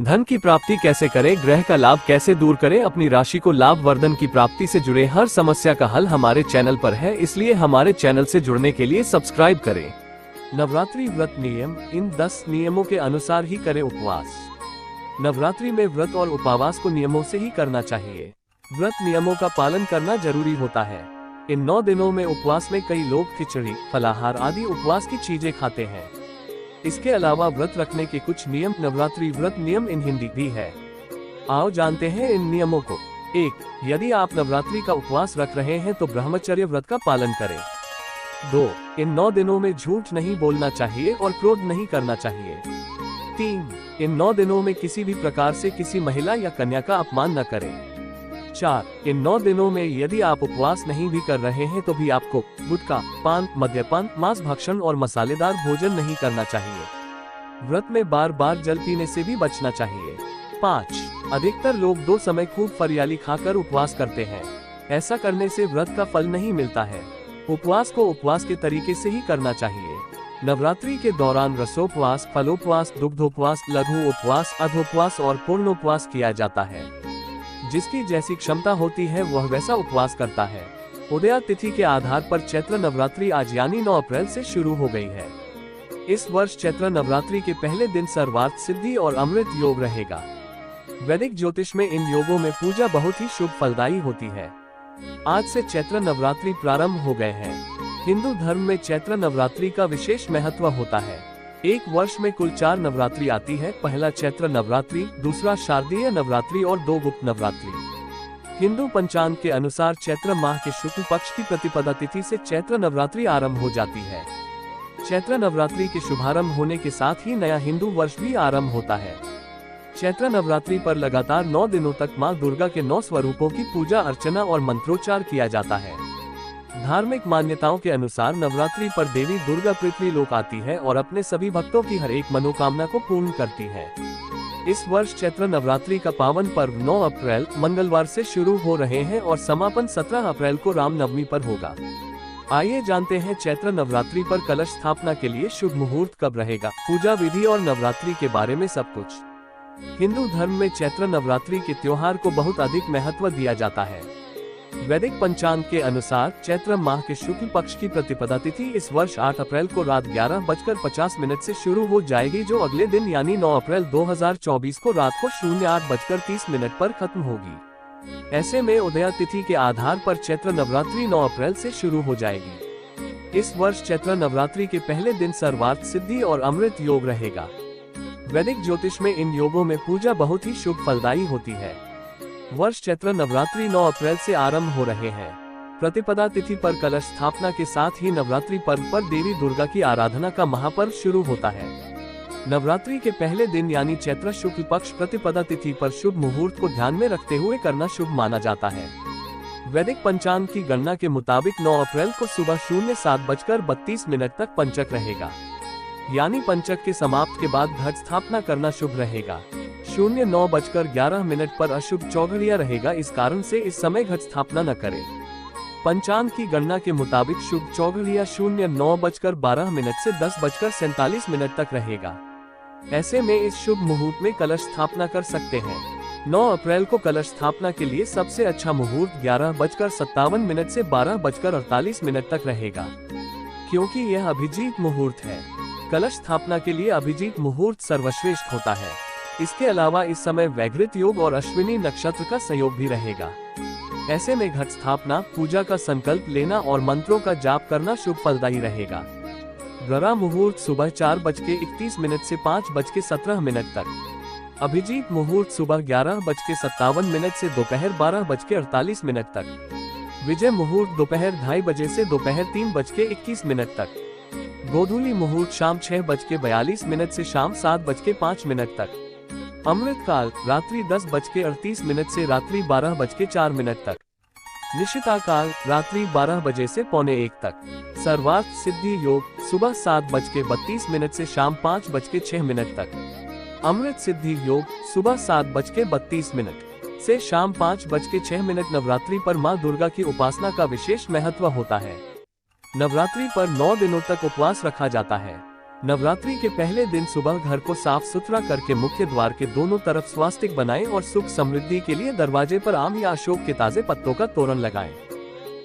धन की प्राप्ति कैसे करें, ग्रह का लाभ कैसे दूर करें, अपनी राशि को लाभ वर्धन की प्राप्ति से जुड़े हर समस्या का हल हमारे चैनल पर है, इसलिए हमारे चैनल से जुड़ने के लिए सब्सक्राइब करें। नवरात्रि व्रत नियम। इन 10 नियमों के अनुसार ही करें उपवास। नवरात्रि में व्रत और उपवास को नियमों से ही करना चाहिए। व्रत नियमों का पालन करना जरूरी होता है। इन 9 दिनों में उपवास में कई लोग खिचड़ी, फलाहार आदि उपवास की चीजें खाते हैं। इसके अलावा व्रत रखने के कुछ नियम। नवरात्रि व्रत नियम इन हिंदी भी है। आओ जानते हैं इन नियमों को। 1. यदि आप नवरात्रि का उपवास रख रहे हैं तो ब्रह्मचर्य व्रत का पालन करें। 2. इन 9 दिनों में झूठ नहीं बोलना चाहिए और क्रोध नहीं करना चाहिए। 3. इन 9 दिनों में किसी भी प्रकार से किसी महिला या कन्या का अपमान न करें। 4. इन 9 दिनों में यदि आप उपवास नहीं भी कर रहे हैं तो भी आपको गुटखा, पान, मद्यपान, मांस भक्षण और मसालेदार भोजन नहीं करना चाहिए। व्रत में बार बार जल पीने से भी बचना चाहिए। 5. अधिकतर लोग 2 समय खूब फरियाली खाकर उपवास करते हैं। ऐसा करने से व्रत का फल नहीं मिलता है। उपवास को उपवास के तरीके से ही करना चाहिए। नवरात्रि के दौरान रसोपवास, फलोपवास, दुग्धोपवास, लघु उपवास, अधोपवास और पूर्णोपवास किया जाता है। जिसकी जैसी क्षमता होती है वह वैसा उपवास करता है। उदया तिथि के आधार पर चैत्र नवरात्रि आज यानी 9 अप्रैल से शुरू हो गई है। इस वर्ष चैत्र नवरात्रि के पहले दिन सर्वार्थ सिद्धि और अमृत योग रहेगा। वैदिक ज्योतिष में इन योगों में पूजा बहुत ही शुभ फलदायी होती है। आज से चैत्र नवरात्रि प्रारंभ हो गए हैं। हिंदू धर्म में चैत्र नवरात्रि का विशेष महत्व होता है। एक वर्ष में कुल 4 नवरात्रि आती है। पहला चैत्र नवरात्रि, दूसरा शारदीय नवरात्रि और 2 गुप्त नवरात्रि। हिंदू पंचांग के अनुसार चैत्र माह के शुक्ल पक्ष की प्रतिपदा तिथि से चैत्र नवरात्रि आरंभ हो जाती है। चैत्र नवरात्रि के शुभारंभ होने के साथ ही नया हिंदू वर्ष भी आरंभ होता है। चैत्र नवरात्रि पर लगातार 9 दिनों तक मां दुर्गा के 9 स्वरूपों की पूजा अर्चना और मंत्रोच्चार किया जाता है। धार्मिक मान्यताओं के अनुसार नवरात्रि पर देवी दुर्गा पृथ्वी लोक आती है और अपने सभी भक्तों की हर एक मनोकामना को पूर्ण करती है। इस वर्ष चैत्र नवरात्रि का पावन पर्व 9 अप्रैल मंगलवार से शुरू हो रहे हैं और समापन 17 अप्रैल को रामनवमी पर होगा। आइए जानते हैं चैत्र नवरात्रि पर कलश स्थापना के लिए शुभ मुहूर्त कब रहेगा, पूजा विधि और नवरात्रि के बारे में सब कुछ। हिंदू धर्म में चैत्र नवरात्रि के त्योहार को बहुत अधिक महत्व दिया जाता है। वैदिक पंचांग के अनुसार चैत्र माह के शुक्ल पक्ष की प्रतिपदा तिथि इस वर्ष 8 अप्रैल को रात 11:50 से शुरू हो जाएगी, जो अगले दिन यानी 9 अप्रैल 2024 को रात को 08:30 पर खत्म होगी। ऐसे में उदया तिथि के आधार पर चैत्र नवरात्रि 9 अप्रैल से शुरू हो जाएगी। इस वर्ष चैत्र नवरात्रि के पहले दिन सर्वार्थ सिद्धि और अमृत योग रहेगा। वैदिक ज्योतिष में इन योगों में पूजा बहुत ही शुभ फलदायी होती है। वर्ष चैत्र नवरात्रि 9 अप्रैल से आरंभ हो रहे हैं। प्रतिपदा तिथि पर कलश स्थापना के साथ ही नवरात्रि पर्व पर देवी दुर्गा की आराधना का महापर्व शुरू होता है। नवरात्रि के पहले दिन यानी चैत्र शुक्ल पक्ष प्रतिपदा तिथि पर शुभ मुहूर्त को ध्यान में रखते हुए करना शुभ माना जाता है। वैदिक पंचांग की गणना के मुताबिक 9 अप्रैल को सुबह 07:32 तक पंचक रहेगा, यानी पंचक के समाप्त के बाद घट स्थापना करना शुभ रहेगा। 09:11 पर अशुभ चौघड़िया रहेगा, इस कारण से इस समय घट स्थापना न करें। पंचांग की गणना के मुताबिक शुभ चौघड़िया 09:12 से 10:47 तक रहेगा। ऐसे में इस शुभ मुहूर्त में कलश स्थापना कर सकते हैं। 9 अप्रैल को कलश स्थापना के लिए सबसे अच्छा मुहूर्त 11:57 से 12:48 तक रहेगा, क्योंकि यह अभिजीत मुहूर्त है। कलश स्थापना के लिए अभिजीत मुहूर्त सर्वश्रेष्ठ होता है। इसके अलावा इस समय वैघृत योग और अश्विनी नक्षत्र का संयोग भी रहेगा। ऐसे में घट स्थापना, पूजा का संकल्प लेना और मंत्रों का जाप करना शुभ फलदायी रहेगा। ग्रह मुहूर्त सुबह 4:31 से 5:17 तक। अभिजीत मुहूर्त सुबह 11:57 से दोपहर 12:48 तक। विजय मुहूर्त दोपहर 2:30 बजे से दोपहर 3:21 तक। गोधूली मुहूर्त शाम 6:42 से शाम 7:05 तक। अमृत काल रात्रि 10:38 से रात्रि 12:04 तक। निशिता काल रात्रि 12 बजे से 12:45 तक। सर्वार्थ सिद्धि योग सुबह 7:32 से शाम 5:06 तक। अमृत सिद्धि योग सुबह 7:32 से शाम 5:06। नवरात्रि पर मां दुर्गा की उपासना का विशेष महत्व होता है। नवरात्रि पर 9 दिनों तक उपवास रखा जाता है। नवरात्रि के पहले दिन सुबह घर को साफ सुथरा करके मुख्य द्वार के दोनों तरफ स्वास्तिक बनाएं और सुख समृद्धि के लिए दरवाजे पर आम या अशोक के ताजे पत्तों का तोरण लगाएं।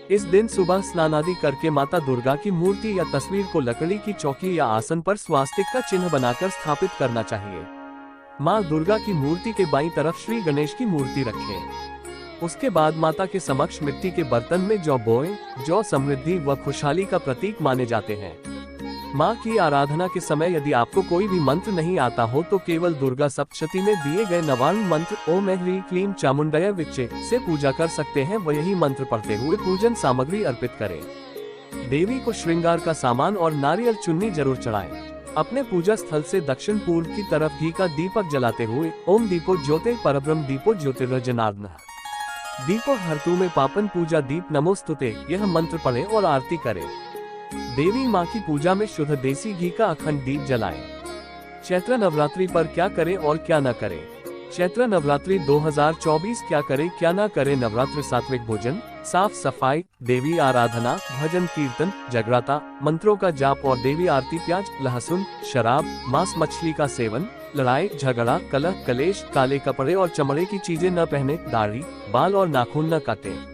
इस दिन सुबह स्नान आदि करके माता दुर्गा की मूर्ति या तस्वीर को लकड़ी की चौकी या आसन पर स्वास्तिक का चिन्ह बनाकर स्थापित करना चाहिए। माँ दुर्गा की मूर्ति के बाईं तरफ श्री गणेश की मूर्ति रखें। उसके बाद माता के समक्ष मिट्टी के बर्तन में जौ बोएं। जौ समृद्धि व खुशहाली का प्रतीक माने जाते हैं। माँ की आराधना के समय यदि आपको कोई भी मंत्र नहीं आता हो तो केवल दुर्गा सप्तशती में दिए गए नवान्न मंत्र ओम ह्रीं क्लीं चामुंडया विच्चे से पूजा कर सकते हैं व यही मंत्र पढ़ते हुए पूजन सामग्री अर्पित करें। देवी को श्रृंगार का सामान और नारियल चुन्नी जरूर चढ़ाएं। अपने पूजा स्थल से दक्षिण पूर्व की तरफ घी का दीपक जलाते हुए ओम दीपो ज्योति परब्रह्म दीपो ज्योतिर्जनार्दन दीपो हरतु में पापन पूजा दीप नमोस्तुते यह मंत्र पढ़ें और आरती करें। देवी माँ की पूजा में शुद्ध देसी घी का अखंड दीप जलाएं। चैत्र नवरात्रि पर क्या करें और क्या न करें। चैत्र नवरात्रि 2024 क्या करें क्या न करें। नवरात्रि सात्विक भोजन, साफ सफाई, देवी आराधना, भजन कीर्तन, जगराता, मंत्रों का जाप और देवी आरती। प्याज, लहसुन, शराब, मांस मछली का सेवन, लड़ाई झगड़ा, कलह कलेश, काले कपड़े और चमड़े की चीजें न पहने, दाढ़ी, बाल और नाखून न काटें।